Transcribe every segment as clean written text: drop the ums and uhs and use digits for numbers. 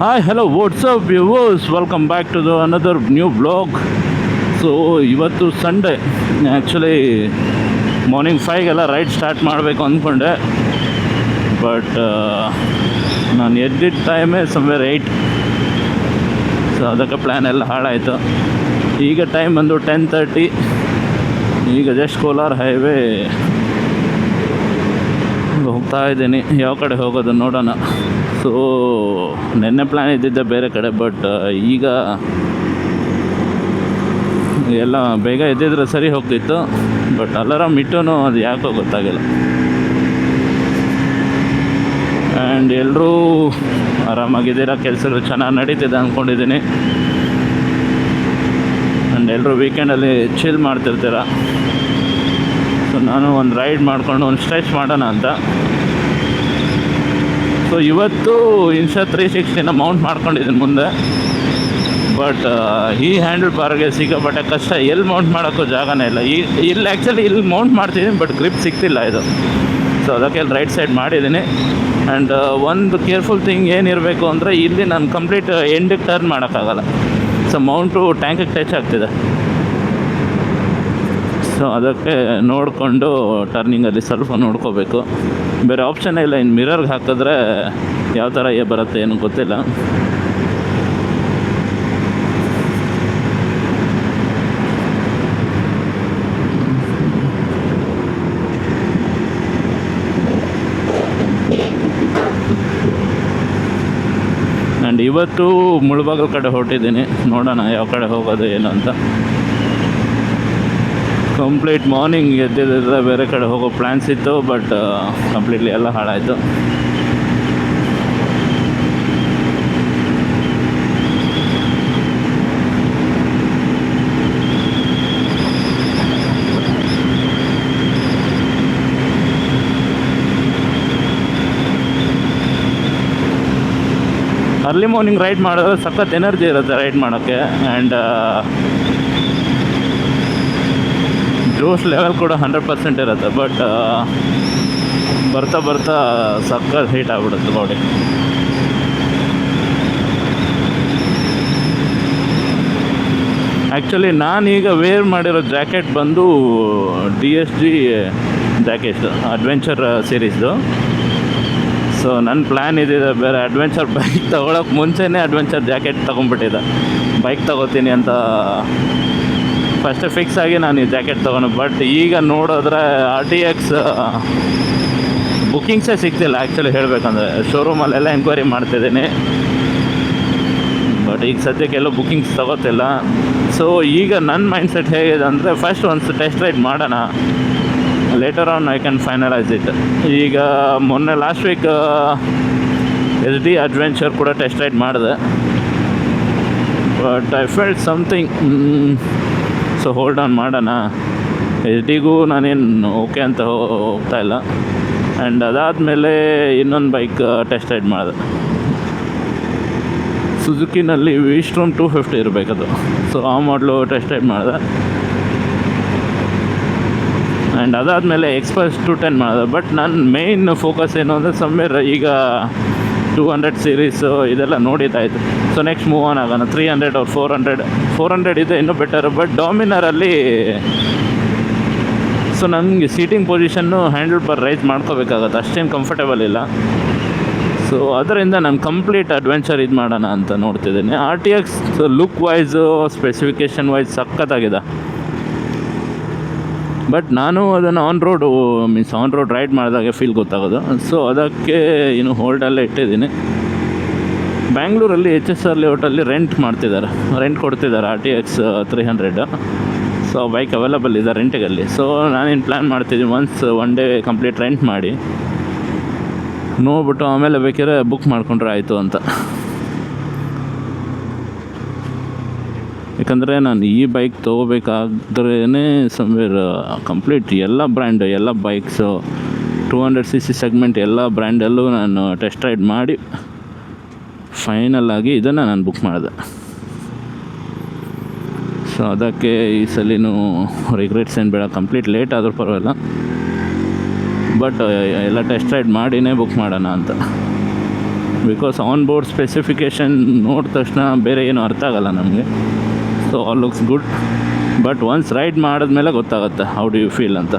Hi, hello, what's up viewers? Welcome back to another new vlog. So ಇವತ್ತು Sunday. Actually morning 5ಗೆಲ್ಲ ride start ಮಾಡಬೇಕು ಅಂದ್ಕೊಂಡೆ, but ನಾನು ಎದ್ದಿದ್ದ ಟೈಮೇ ಸಮ್ವೇರ್ 8. ಸೊ ಅದಕ್ಕೆ ಪ್ಲ್ಯಾನ್ ಎಲ್ಲ ಹಾಳಾಯಿತು. ಈಗ ಟೈಮ್ ಬಂದು 10:30. ಈಗ ಜಸ್ಟ್ ಕೋಲಾರ ಹೈವೇ ಹೋಗ್ತಾ ಇದ್ದೀನಿ. ಯಾವ ಕಡೆ ಹೋಗೋದು ನೋಡೋಣ. ಸೊ ನೆನ್ನೆ ಪ್ಲ್ಯಾನ್ ಇದ್ದಿದ್ದೆ ಬೇರೆ ಕಡೆ, ಬಟ್ ಈಗ ಎಲ್ಲ ಬೇಗ ಎದ್ದಿದ್ರೆ ಸರಿ ಹೋಗ್ತಿತ್ತು. ಬಟ್ ಅಲಾರಾಮ್ ಇಟ್ಟೂ ಅದು ಯಾಕೋ ಗೊತ್ತಾಗಿಲ್ಲ. ಆ್ಯಂಡ್ ಎಲ್ಲರೂ ಆರಾಮಾಗಿದ್ದೀರಾ, ಕೆಲಸಗಳು ಚೆನ್ನಾಗಿ ನಡೀತಿದೆ ಅಂದ್ಕೊಂಡಿದ್ದೀನಿ. ಆ್ಯಂಡ್ ಎಲ್ಲರೂ ವೀಕೆಂಡಲ್ಲಿ ಚಿಲ್ ಮಾಡ್ತಿರ್ತೀರ. ಸೊ ನಾನು ಒಂದು ರೈಡ್ ಮಾಡಿಕೊಂಡು ಒಂದು ಸ್ಟ್ರೆಚ್ ಮಾಡೋಣ ಅಂತ. ಸೊ ಇವತ್ತು ಇನ್ಸ್ಟಾ 360ನ ಮೌಂಟ್ ಮಾಡ್ಕೊಂಡಿದ್ದೀನಿ ಮುಂದೆ, ಬಟ್ ಈ ಹ್ಯಾಂಡಲ್ ಬಾರ್ಗೆ ಸಿಕ್ಕಾಪಟ್ಟೆ ಕಷ್ಟ. ಎಲ್ಲಿ ಮೌಂಟ್ ಮಾಡೋಕ್ಕೂ ಜಾಗನೇ ಇಲ್ಲ. ಇಲ್ಲಿ ಆ್ಯಕ್ಚುಲಿ ಇಲ್ಲಿ ಮೌಂಟ್ ಮಾಡ್ತಿದ್ದೀನಿ, ಬಟ್ ಗ್ರಿಪ್ ಸಿಗ್ತಿಲ್ಲ ಇದು. ಸೊ ಅದಕ್ಕೆ ಇಲ್ಲಿ ರೈಟ್ ಸೈಡ್ ಮಾಡಿದ್ದೀನಿ. ಆ್ಯಂಡ್ ಒಂದು ಕೇರ್ಫುಲ್ ಥಿಂಗ್ ಏನಿರಬೇಕು ಅಂದರೆ, ಇಲ್ಲಿ ನಾನು ಕಂಪ್ಲೀಟ್ ಎಂಡಿಗೆ ಟರ್ನ್ ಮಾಡೋಕ್ಕಾಗಲ್ಲ. ಸೊ ಮೌಂಟು ಟ್ಯಾಂಕಿಗೆ ಟಚ್ ಆಗ್ತಿದೆ. ಸೊ ಅದಕ್ಕೆ ನೋಡಿಕೊಂಡು ಟರ್ನಿಂಗಲ್ಲಿ ಸ್ವಲ್ಪ ನೋಡ್ಕೋಬೇಕು. ಬೇರೆ ಆಪ್ಷನ್ನೇ ಇಲ್ಲ. ಇನ್ನು ಮಿರರ್ಗೆ ಹಾಕಿದ್ರೆ ಯಾವ ಥರ ಬರುತ್ತೆ ಏನು ಗೊತ್ತಿಲ್ಲ. ಆ್ಯಂಡ್ ಇವತ್ತು ಮುಳಬಾಗಲ್ ಕಡೆ ಹೊರಟಿದ್ದೀನಿ. ನೋಡೋಣ ಯಾವ ಕಡೆ ಹೋಗೋದು ಏನು ಅಂತ. ಕಂಪ್ಲೀಟ್ ಮಾರ್ನಿಂಗ್ ಎದ್ದಿದ್ದರೆ ಬೇರೆ ಕಡೆ ಹೋಗೋ ಪ್ಲ್ಯಾನ್ಸ್ ಇತ್ತು, ಬಟ್ ಕಂಪ್ಲೀಟ್ಲಿ ಎಲ್ಲ ಹಾಳಾಯಿತು. ಅರ್ಲಿ ಮಾರ್ನಿಂಗ್ ರೈಡ್ ಮಾಡಿದ್ರೆ ಸಖತ್ ಎನರ್ಜಿ ಇರುತ್ತೆ ರೈಡ್ ಮಾಡೋಕ್ಕೆ. ಆ್ಯಂಡ್ ಜೋಶ್ ಲೆವೆಲ್ ಕೂಡ 100% ಇರುತ್ತೆ. ಬಟ್ ಬರ್ತಾ ಬರ್ತಾ ಸಖತ್ ಹೀಟ್ ಆಗಿಬಿಡುತ್ತೆ ಬಾಡಿ. ಆ್ಯಕ್ಚುಲಿ ನಾನೀಗ ವೇರ್ ಮಾಡಿರೋ ಜಾಕೆಟ್ ಬಂದು DSG ಜಾಕೆಟ್ ಅಡ್ವೆಂಚರ್ ಸೀರೀಸ್ದು. ಸೊ ನನ್ನ ಪ್ಲ್ಯಾನ್ ಇದಿದೆ ಬೇರೆ. ಅಡ್ವೆಂಚರ್ ಬೈಕ್ ತೊಗೊಳಕ್ಕೆ ಮುಂಚೆನೇ ಅಡ್ವೆಂಚರ್ ಜಾಕೆಟ್ ತೊಗೊಂಡ್ಬಿಟ್ಟಿದ್ದೆ. ಬೈಕ್ ತೊಗೋತೀನಿ ಅಂತ ಫಸ್ಟ್ ಫಿಕ್ಸ್ ಆಗಿ ನಾನು ಈ ಜಾಕೆಟ್ ತೊಗೊಂಡು. ಬಟ್ ಈಗ ನೋಡಿದ್ರೆ RTX ಬುಕ್ಕಿಂಗ್ಸೇ ಸಿಗ್ತಿಲ್ಲ ಆ್ಯಕ್ಚುಲಿ ಹೇಳಬೇಕಂದ್ರೆ. ಶೋರೂಮಲ್ಲೆಲ್ಲ ಎಂಕ್ವೈರಿ ಮಾಡ್ತಿದ್ದೀನಿ, ಬಟ್ ಈಗ ಸದ್ಯಕ್ಕೆಲ್ಲೂ ಬುಕ್ಕಿಂಗ್ಸ್ ತೊಗೋತಿಲ್ಲ. ಸೊ ಈಗ ನನ್ನ ಮೈಂಡ್ಸೆಟ್ ಹೇಗಿದೆ ಅಂದರೆ, ಫಸ್ಟ್ ಒಂದು ಟೆಸ್ಟ್ ರೈಡ್ ಮಾಡೋಣ, later on I can finalise it. ಈಗ ಮೊನ್ನೆ ಲಾಸ್ಟ್ ವೀಕ್ SD ಅಡ್ವೆಂಚರ್ ಕೂಡ ಟೆಸ್ಟ್ ರೈಡ್ ಮಾಡಿದೆ, but I felt something. So hold on ಮಾಡೋಣ. SD ನಾನೇನು ಓಕೆ ಅಂತ ಹೋಗ್ತಾ ಇಲ್ಲ. ಆ್ಯಂಡ್ ಅದಾದಮೇಲೆ ಇನ್ನೊಂದು ಬೈಕ್ ಟೆಸ್ಟ್ ರೈಡ್ ಮಾಡಿದೆ. ಸುಜುಕಿನಲ್ಲಿ ವಿಸ್ಟ್ರೋಮ್ 250 ಇರಬೇಕದು. ಸೊ ಆ ಮಾಡಲು ಟೆಸ್ಟ್ ರೈಡ್ ಮಾಡಿದೆ. ಆ್ಯಂಡ್ ಅದಾದಮೇಲೆ ಎಕ್ಸ್ಪ್ರೆಸ್ 210 ಮಾಡಿದೆ. ಬಟ್ ನನ್ನ ಮೇಯ್ನ್ ಫೋಕಸ್ ಏನು ಅಂದರೆ, ಸಮ್ವೇರ್ ಈಗ 200 ಸೀರೀಸು ಇದೆಲ್ಲ ನೋಡಿದ್ದಾಯಿತು. ಸೊ ನೆಕ್ಸ್ಟ್ ಮೂವ್ ಆನ್ ಆಗೋಣ. 300 or 400 ಇದೆ ಇನ್ನೂ ಬೆಟರು. ಬಟ್ ಡಾಮಿನರಲ್ಲಿ ಸೊ ನನಗೆ ಸೀಟಿಂಗ್ ಪೊಸಿಷನ್ನು ಹ್ಯಾಂಡಲ್ ಬಾರ್ ರೈಸ್ ಮಾಡ್ಕೋಬೇಕಾಗತ್ತೆ, ಅಷ್ಟೇನು ಕಂಫರ್ಟೇಬಲ್ ಇಲ್ಲ. ಸೊ ಅದರಿಂದ ನಾನು ಕಂಪ್ಲೀಟ್ ಅಡ್ವೆಂಚರ್ ಇದು ಮಾಡೋಣ ಅಂತ ನೋಡ್ತಿದ್ದೀನಿ. RTX look wise specification wise ಸಖತ್ತಾಗಿದೆ. ಬಟ್ ನಾನು ಅದನ್ನು ಆನ್ ರೋಡ್ ರೈಡ್ ಮಾಡಿದಾಗೆ ಫೀಲ್ ಗೊತ್ತಾಗೋದು. ಸೊ ಅದಕ್ಕೆ ಇನ್ನು ಹೋಲ್ಡಲ್ಲೇ ಇಟ್ಟಿದ್ದೀನಿ. ಬ್ಯಾಂಗ್ಳೂರಲ್ಲಿ HSR ಲೇಔಟಲ್ಲಿ ರೆಂಟ್ ಕೊಡ್ತಿದ್ದಾರೆ RTX 300. ಸೊ ಬೈಕ್ ಅವೈಲಬಲ್ ಇದೆ ರೆಂಟಿಗಲ್ಲಿ. ಸೊ ನಾನೇನು ಪ್ಲ್ಯಾನ್ ಮಾಡ್ತಿದ್ದೀನಿ, ಒನ್ ಡೇ ಕಂಪ್ಲೀಟ್ ರೆಂಟ್ ಮಾಡಿ ನೋಡ್ಬಿಟ್ಟು ಆಮೇಲೆ ಬೇಕಾದ್ರೆ ಬುಕ್ ಮಾಡ್ಕೊಂಡ್ರೆ ಆಯಿತು ಅಂತ. ಯಾಕಂದರೆ ನಾನು ಈ ಬೈಕ್ ತೊಗೋಬೇಕಾದ್ರೇ ಸಮ್ವೇರ್ ಕಂಪ್ಲೀಟ್ ಎಲ್ಲ ಬ್ರ್ಯಾಂಡ್, ಎಲ್ಲ ಬೈಕ್ಸು 200cc ಸೆಗ್ಮೆಂಟ್ ಎಲ್ಲ ಬ್ರ್ಯಾಂಡಲ್ಲೂ ನಾನು ಟೆಸ್ಟ್ ರೈಡ್ ಮಾಡಿ ಫೈನಲ್ ಆಗಿ ಇದನ್ನು ನಾನು ಬುಕ್ ಮಾಡಿದೆ. ಸೊ ಅದಕ್ಕೆ ಈ ಸಲಿನೂ ರಿಗ್ರೆಟ್ಸ್ ಏನು ಬೇಡ. ಕಂಪ್ಲೀಟ್ ಲೇಟ್ ಆದರೂ ಪರವಾಗಿಲ್ಲ, ಬಟ್ ಎಲ್ಲ ಟೆಸ್ಟ್ ರೈಡ್ ಮಾಡಿನೇ ಬುಕ್ ಮಾಡೋಣ ಅಂತ. ಬಿಕಾಸ್ ಆನ್ ಬೋರ್ಡ್ ಸ್ಪೆಸಿಫಿಕೇಷನ್ ನೋಡಿದ ತಕ್ಷಣ ಬೇರೆ ಏನು ಅರ್ಥ ಆಗಲ್ಲ ನಮಗೆ. So all looks good, but once ride ಮಾಡಿದ್ಮೇಲೆ ಗೊತ್ತಾಗುತ್ತೆ ಹೌ ಡು ಯು ಫೀಲ್ ಅಂತ.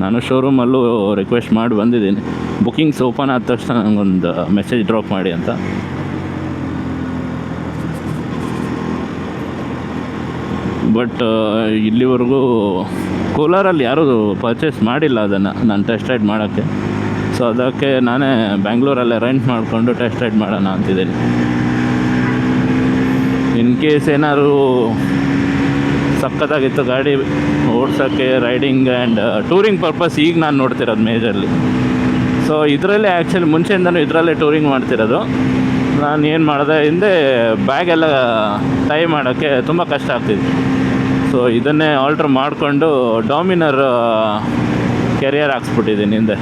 ನಾನು ಶೋರೂಮಲ್ಲೂ ರಿಕ್ವೆಸ್ಟ್ ಮಾಡಿ ಬಂದಿದ್ದೀನಿ, ಬುಕ್ಕಿಂಗ್ಸ್ ಓಪನ್ ಆದ ತಕ್ಷಣ ನನಗೊಂದು ಮೆಸೇಜ್ ಡ್ರಾಪ್ ಮಾಡಿ ಅಂತ. ಬಟ್ ಇಲ್ಲಿವರೆಗೂ ಕೋಲಾರಲ್ಲಿ ಯಾರೂ ಪರ್ಚೇಸ್ ಮಾಡಿಲ್ಲ ಅದನ್ನು ನಾನು ಟೆಸ್ಟ್ ರೈಡ್ ಮಾಡೋಕ್ಕೆ. ಸೊ ಅದಕ್ಕೆ ನಾನೇ ಬ್ಯಾಂಗ್ಳೂರಲ್ಲೇ ರೆಂಟ್ ಮಾಡಿಕೊಂಡು ಟೆಸ್ಟ್ ರೈಡ್ ಮಾಡೋಣ ಅಂತಿದ್ದೀನಿ. ಇನ್ ಕೇಸ್ ಏನಾದ್ರು ಸಖತ್ತಾಗಿತ್ತು ಗಾಡಿ ಓಡ್ಸೋಕ್ಕೆ, ರೈಡಿಂಗ್ ಆ್ಯಂಡ್ ಟೂರಿಂಗ್ ಪರ್ಪಸ್ ಈಗ ನಾನು ನೋಡ್ತಿರೋದು ಮೇಜರ್ಲಿ. ಸೊ ಇದರಲ್ಲೇ ಆ್ಯಕ್ಚುಲಿ ಮುಂಚೆಯಿಂದನೂ ಇದರಲ್ಲೇ ಟೂರಿಂಗ್ ಮಾಡ್ತಿರೋದು. ನಾನು ಏನು ಮಾಡಿದೆ, ಹಿಂದೆ ಬ್ಯಾಗೆಲ್ಲ ಟೈ ಮಾಡೋಕ್ಕೆ ತುಂಬ ಕಷ್ಟ ಆಗ್ತಿತ್ತು. ಸೊ ಇದನ್ನೇ ಆಲ್ಟ್ರ್ ಮಾಡಿಕೊಂಡು ಡಾಮಿನರ್ ಕೆರಿಯರ್ ಹಾಕ್ಸ್ಬಿಟ್ಟಿದ್ದೀನಿ ಹಿಂದೆ.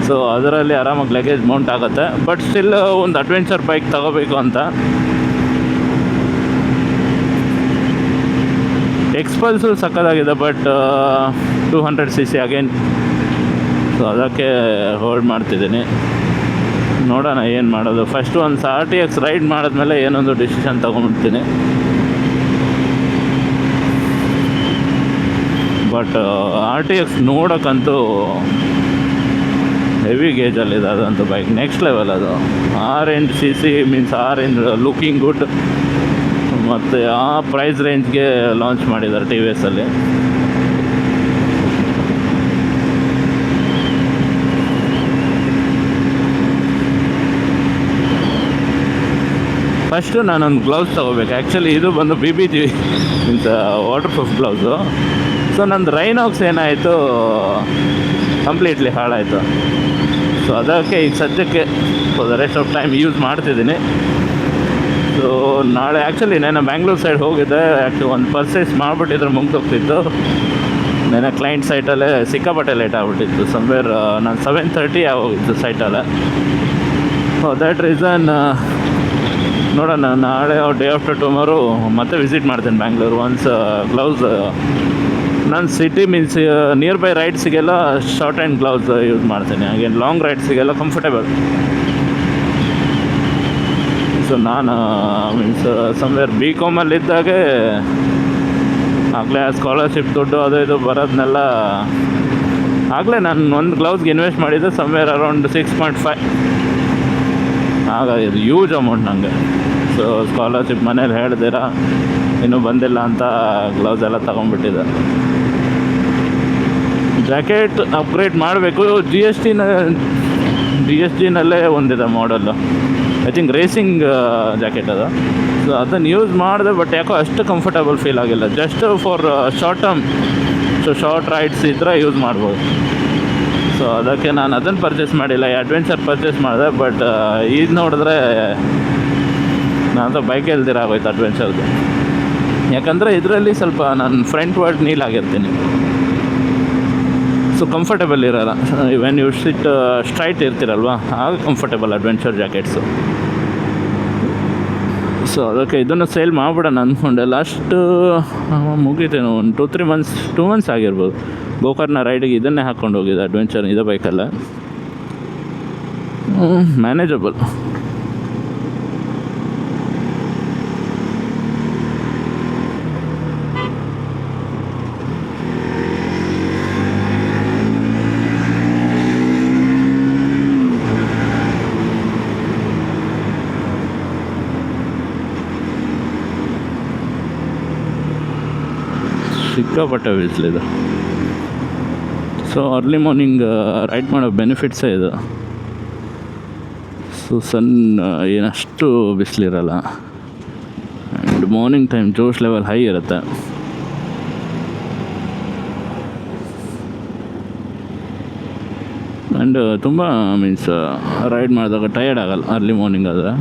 ಸೊ ಅದರಲ್ಲಿ ಆರಾಮಾಗಿ ಲಗೇಜ್ ಮೌಂಟ್ ಆಗುತ್ತೆ. ಬಟ್ ಸ್ಟಿಲ್ ಒಂದು ಅಡ್ವೆಂಚರ್ ಬೈಕ್ ತಗೋಬೇಕು ಅಂತ. ಎಕ್ಸ್ಪಲ್ಸು ಸಕ್ಕತ್ತಾಗಿದೆ, ಬಟ್ 200cc ಅಗೇನ್. ಸೊ ಅದಕ್ಕೆ ಹೋಲ್ಡ್ ಮಾಡ್ತಿದ್ದೀನಿ. ನೋಡೋಣ ಏನು ಮಾಡೋದು. ಫಸ್ಟು ಒಂದು RTX ರೈಡ್ ಮಾಡಿದ್ಮೇಲೆ ಏನೊಂದು ಡಿಸಿಷನ್ ತೊಗೊಂಡ್ಬಿಡ್ತೀನಿ. ಬಟ್ RTX ನೋಡೋಕ್ಕಂತೂ ಹೆವಿ ಗೇಜಲ್ಲಿದೆ ಅದಂತೂ ಬೈಕ್, ನೆಕ್ಸ್ಟ್ ಲೆವೆಲ್ ಅದು. 600cc means 6 looking good. ಮತ್ತು ಆ ಪ್ರೈಸ್ ರೇಂಜ್ಗೆ ಲಾಂಚ್ ಮಾಡಿದ್ದಾರೆ TVS ಅಲ್ಲಿ. ಫಸ್ಟು ನಾನೊಂದು ಗ್ಲೌಸ್ ತೊಗೋಬೇಕು. ಆ್ಯಕ್ಚುಲಿ ಇದು ಬಂದು BBG means water proof gloves. So ನಂದು ರೈನಾಕ್ಸ್ ಏನಾಯಿತು, ಕಂಪ್ಲೀಟ್ಲಿ ಹಾಳಾಯಿತು. ಸೊ ಅದಕ್ಕೆ ಈಗ ಸದ್ಯಕ್ಕೆ for the rest of time use ಮಾಡ್ತಿದ್ದೀನಿ. ಸೊ ನಾಳೆ ಆ್ಯಕ್ಚುಲಿ ನಾನು ಬ್ಯಾಂಗ್ಳೂರು ಸೈಡ್ ಹೋಗಿದ್ದೆ. ಆ್ಯಕ್ಚುಲಿ ಒಂದು ಪರ್ಚೇಸ್ ಮಾಡಿಬಿಟ್ಟಿದ್ರೆ ಮುಗ್ದೋಗ್ತಿತ್ತು. ನೆನೆ ಕ್ಲೈಂಟ್ ಸೈಟಲ್ಲೇ ಸಿಕ್ಕಾಪಟ್ಟೆ ಲೇಟ್ ಆಗಿಬಿಟ್ಟಿತ್ತು. ಸಮ್ವೇರ್ ನಾನು 7:30 ಆಗೋಗಿತ್ತು ಸೈಟಲ್ಲೇ. ಸೊ ದ್ಯಾಟ್ ರೀಸನ್ ನೋಡೋಣ, ನಾಳೆ ಡೇ ಆಫ್ಟರ್ ಟುಮಾರೋ ಮತ್ತೆ ವಿಸಿಟ್ ಮಾಡ್ತೀನಿ ಬ್ಯಾಂಗ್ಳೂರು. ಒನ್ಸ್ ಗ್ಲೌಸ್ ನಾನು ಸಿಟಿ ಮೀನ್ಸ್ ನಿಯರ್ ಬೈ ರೈಡ್ಸಿಗೆಲ್ಲ ಶಾರ್ಟ್ ಆ್ಯಂಡ್ ಗ್ಲೌಸ್ ಯೂಸ್ ಮಾಡ್ತೀನಿ. ಹಾಗೆ ಲಾಂಗ್ ರೈಡ್ಸಿಗೆಲ್ಲ ಕಂಫರ್ಟೇಬಲ್. ಸೊ ನಾನು ಮೀನ್ಸ್ ಸಮ್ವೇರ್ BComಲ್ಲಿದ್ದಾಗೆ ಆಗಲೇ ಸ್ಕಾಲರ್ಶಿಪ್ ದುಡ್ಡು ಅದು ಇದು ಬರೋದನ್ನೆಲ್ಲ ಆಗಲೇ ನಾನು ಒಂದು ಗ್ಲೌಸ್ಗೆ ಇನ್ವೆಸ್ಟ್ ಮಾಡಿದ್ದೆ ಸಮ್ವೇರ್ ಅರೌಂಡ್ 6.5. ಆಗ ಇದು ಯೂಜ್ ಅಮೌಂಟ್ ನನಗೆ. ಸೊ ಸ್ಕಾಲರ್ಶಿಪ್ ಮನೇಲಿ ಹೇಳ್ದಿರ ಇನ್ನೂ ಬಂದಿಲ್ಲ ಅಂತ ಗ್ಲೌಸ್ ಎಲ್ಲ ತೊಗೊಂಡ್ಬಿಟ್ಟಿದ್ದೆ. ಜಾಕೆಟ್ ಅಪ್ಗ್ರೇಡ್ ಮಾಡಬೇಕು. GSTನಲ್ಲೇ ಒಂದಿದೆ ಮಾಡಲ್ಲು, ಐ ಥಿಂಕ್ ರೇಸಿಂಗ್ ಜಾಕೆಟ್ ಅದು. ಸೊ ಅದನ್ನು ಯೂಸ್ ಮಾಡಿದೆ, ಬಟ್ ಯಾಕೋ ಅಷ್ಟು ಕಂಫರ್ಟಬಲ್ ಫೀಲ್ ಆಗಿಲ್ಲ. Just for short term, so short rides ಇದ್ದರೆ ಯೂಸ್ ಮಾಡ್ಬೋದು. ಸೊ ಅದಕ್ಕೆ ನಾನು ಅದನ್ನು ಪರ್ಚೇಸ್ ಮಾಡಿಲ್ಲ, ಈ ಅಡ್ವೆಂಚರ್ ಪರ್ಚೇಸ್ ಮಾಡಿದೆ. ಬಟ್ ಇದು ನೋಡಿದ್ರೆ ನಾನು ಬೈಕ್ ಎಲ್ದಿರ ಆಗೋಯ್ತು ಅಡ್ವೆಂಚರ್ದು. ಯಾಕಂದರೆ ಇದರಲ್ಲಿ ಸ್ವಲ್ಪ ನಾನು ಫ್ರಂಟ್ ವರ್ಡ್ ನೀಲ್ ಆಗಿರ್ತೀನಿ. ಸೊ ಕಂಫರ್ಟೇಬಲ್ ಇರೋಲ್ಲ. ವೆನ್ ಯು ಸಿಟ್ ಸ್ಟ್ರೈಟ್ ಇರ್ತೀರಲ್ವ, ಆಗ ಕಂಫರ್ಟೇಬಲ್ ಅಡ್ವೆಂಚರ್ ಜಾಕೆಟ್ಸು. ಸೊ ಅದಕ್ಕೆ ಇದನ್ನು ಸೇಲ್ ಮಾಡಿಬಿಡೋಣ ಅಂದ್ಕೊಂಡೆ. ಲಾಸ್ಟ್ ಮುಗೀತೇನೋ ಒಂದು 2 ಮಂತ್ಸ್ ಆಗಿರ್ಬೋದು. ಗೋಕರ್ಣ ರೈಡಿಗೆ ಇದನ್ನೇ ಹಾಕ್ಕೊಂಡು ಹೋಗಿದೆ, ಅಡ್ವೆಂಚರ್ ಇದೇ ಬೈಕಲ್ಲ. ಮ್ಯಾನೇಜಬಲ್. ಸಿಕ್ಕಾಪಟ್ಟೆ ಬಿಸಿಲಿದೆ. ಸೊ ಅರ್ಲಿ ಮಾರ್ನಿಂಗ್ ರೈಡ್ ಮಾಡೋ ಬೆನಿಫಿಟ್ಸೇ ಇದು. ಸೊ ಏನಷ್ಟು ಬಿಸಿಲಿರಲ್ಲ. ಆ್ಯಂಡ್ ಮಾರ್ನಿಂಗ್ ಟೈಮ್ ಜೋಶ್ ಲೆವೆಲ್ ಹೈ ಇರುತ್ತೆ. ಆ್ಯಂಡ್ ತುಂಬ ಮೀನ್ಸ್ ರೈಡ್ ಮಾಡಿದಾಗ ಟಯರ್ಡ್ ಆಗಲ್ಲ ಅರ್ಲಿ ಮಾರ್ನಿಂಗ್ ಆದರೆ.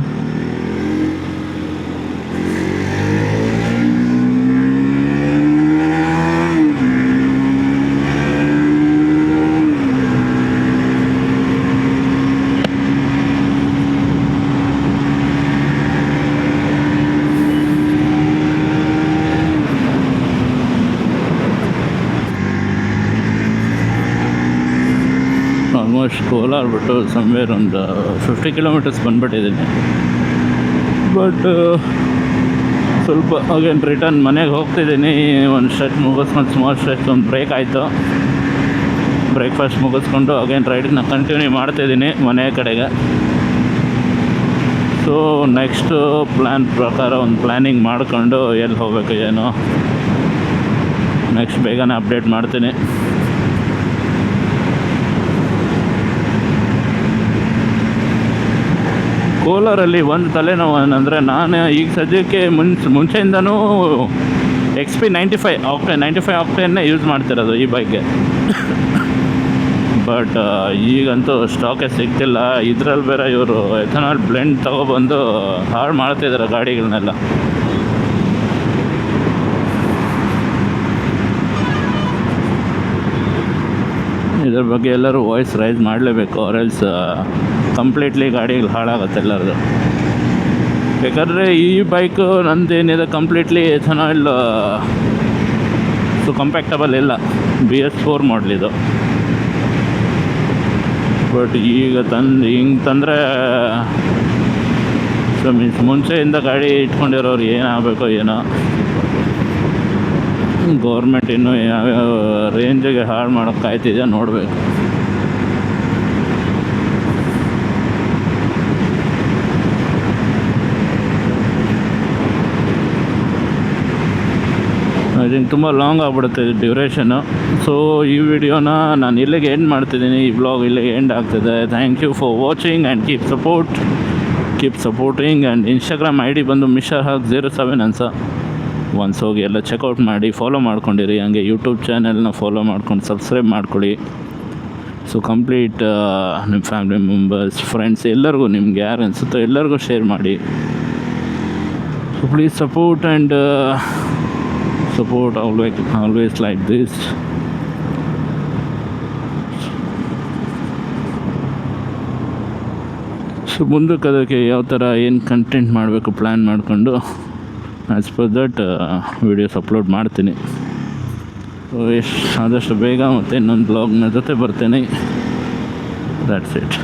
ಆಲ್ಮೋಸ್ಟ್ ಕೋಲಾರ ಬಿಟ್ಟು ಸಮ್ವೇರ್ ಒಂದು 50 ಕಿಲೋಮೀಟರ್ಸ್ ಬಂದುಬಿಟ್ಟಿದ್ದೀನಿ. ಬಟ್ ಸ್ವಲ್ಪ ಅಗೇನ್ ರಿಟರ್ನ್ ಮನೆಗೆ ಹೋಗ್ತಿದ್ದೀನಿ. ಒಂದು ಸ್ಟ್ರೆಚ್ ಮುಗಿಸ್ಕೊಂಡು ಸ್ಮಾಲ್ ಸ್ಟ್ರೆಚ್ ಒಂದು ಬ್ರೇಕ್ ಆಯಿತು. ಬ್ರೇಕ್ಫಾಸ್ಟ್ ಮುಗಿಸ್ಕೊಂಡು ಅಗೇನ್ ರೈಡನ್ನ ಕಂಟಿನ್ಯೂ ಮಾಡ್ತಿದ್ದೀನಿ ಮನೆ ಕಡೆಗೆ. ಸೊ ನೆಕ್ಸ್ಟು ಪ್ಲ್ಯಾನ್ ಪ್ರಕಾರ ಒಂದು ಪ್ಲ್ಯಾನಿಂಗ್ ಮಾಡಿಕೊಂಡು ಎಲ್ಲಿ ಹೋಗಬೇಕು ಏನೋ ನೆಕ್ಸ್ಟ್ ಬೇಗನೆ ಅಪ್ಡೇಟ್ ಮಾಡ್ತೀನಿ. ಕೋಲಾರಲ್ಲಿ ಒಂದು ತಲೆನೋವು ಏನಂದರೆ, ನಾನು ಈಗ ಸದ್ಯಕ್ಕೆ ಮುಂಚೆಯಿಂದನೂ XP 95 ಆಕ್ಟೇನ್ನೇ ಯೂಸ್ ಮಾಡ್ತಿರೋದು ಈ ಬೈಕ್ಗೆ. ಬಟ್ ಈಗಂತೂ ಸ್ಟಾಕೇ ಸಿಗ್ತಿಲ್ಲ. ಇದರಲ್ಲಿ ಬೇರೆ ಇವರು ಎಥನಾಲ್ ಬ್ಲೆಂಡ್ ತೊಗೊಬಂದು ಹಾಳು ಮಾಡ್ತಿದ್ದಾರೆ ಗಾಡಿಗಳನ್ನೆಲ್ಲ. ಇದ್ರ ಬಗ್ಗೆ ಎಲ್ಲರೂ ವಾಯ್ಸ್ ರೈಸ್ ಮಾಡಲೇಬೇಕು, ಆರೆಲ್ಸ್ ಕಂಪ್ಲೀಟ್ಲಿ ಗಾಡಿಗಳು ಹಾಳಾಗುತ್ತೆ ಎಲ್ಲರದು. ಬೇಕಾದರೆ ಈ ಬೈಕು ನಂದೇನಿದೆ ಕಂಪ್ಲೀಟ್ಲಿ ಎಥನಾಲ್ ಕಂಪ್ಯಾಕ್ಟಬಲ್ ಇಲ್ಲ, BS4 ಮಾಡಲಿದು. ಬಟ್ ಈಗ ಹಿಂಗೆ ತಂದರೆ ಸೊ ಮೀನ್ಸ್ ಮುಂಚೆಯಿಂದ ಗಾಡಿ ಇಟ್ಕೊಂಡಿರೋರು ಏನಾಗಬೇಕೋ ಏನೋ. ಗೌರ್ಮೆಂಟ್ ಇನ್ನೂ ಯಾವ್ಯಾವ ರೇಂಜಿಗೆ ಹಾಳು ಮಾಡೋಕ್ಕೆ ಕಾಯ್ತಿದೆ ನೋಡಬೇಕು. ಐ ಥಿಂಕ್ ತುಂಬ ಲಾಂಗ್ ಆಗ್ಬಿಡುತ್ತೆ ಡ್ಯೂರೇಷನ್ನು. ಸೊ ಈ ವಿಡಿಯೋನ ನಾನು ಇಲ್ಲಿಗೆ ಎಂಡ್ ಮಾಡ್ತಿದ್ದೀನಿ. ಈ ವ್ಲಾಗ್ ಇಲ್ಲಿಗೆ ಎಂಡ್ ಆಗ್ತಿದೆ. Thank you for watching and keep supporting. And Instagram ID ಬಂದು MrHug07 ಅನ್ಸ. ಒನ್ಸ್ ಹೋಗಿ ಎಲ್ಲ ಚೆಕ್ಔಟ್ ಮಾಡಿ ಫಾಲೋ ಮಾಡ್ಕೊಂಡಿರಿ. ಹಂಗೆ ಯೂಟ್ಯೂಬ್ ಚಾನೆಲ್ನ ಫಾಲೋ ಮಾಡ್ಕೊಂಡು ಸಬ್ಸ್ಕ್ರೈಬ್ ಮಾಡ್ಕೊಳ್ಳಿ. ಸೊ ಕಂಪ್ಲೀಟ್ ನಿಮ್ಮ ಫ್ಯಾಮಿಲಿ ಮೆಂಬರ್ಸ್, ಫ್ರೆಂಡ್ಸ್ ಎಲ್ಲರಿಗೂ ನಿಮ್ಗೆ ಯಾರು ಅನಿಸುತ್ತೋ ಎಲ್ಲರಿಗೂ ಶೇರ್ ಮಾಡಿ. So please support and support always like this. So ಮುಂದಕ್ಕೆ ಅದಕ್ಕೆ ಯಾವ ಥರ ಏನು ಕಂಟೆಂಟ್ ಮಾಡಬೇಕು ಪ್ಲ್ಯಾನ್ ಮಾಡಿಕೊಂಡು as per that videos upload ಮಾಡ್ತೀನಿ. ಸೊ ಆದಷ್ಟು ಬೇಗ ಮತ್ತು ಇನ್ನೊಂದು ಬ್ಲಾಗ್ನ ಜೊತೆ ಬರ್ತೇನೆ. That's it.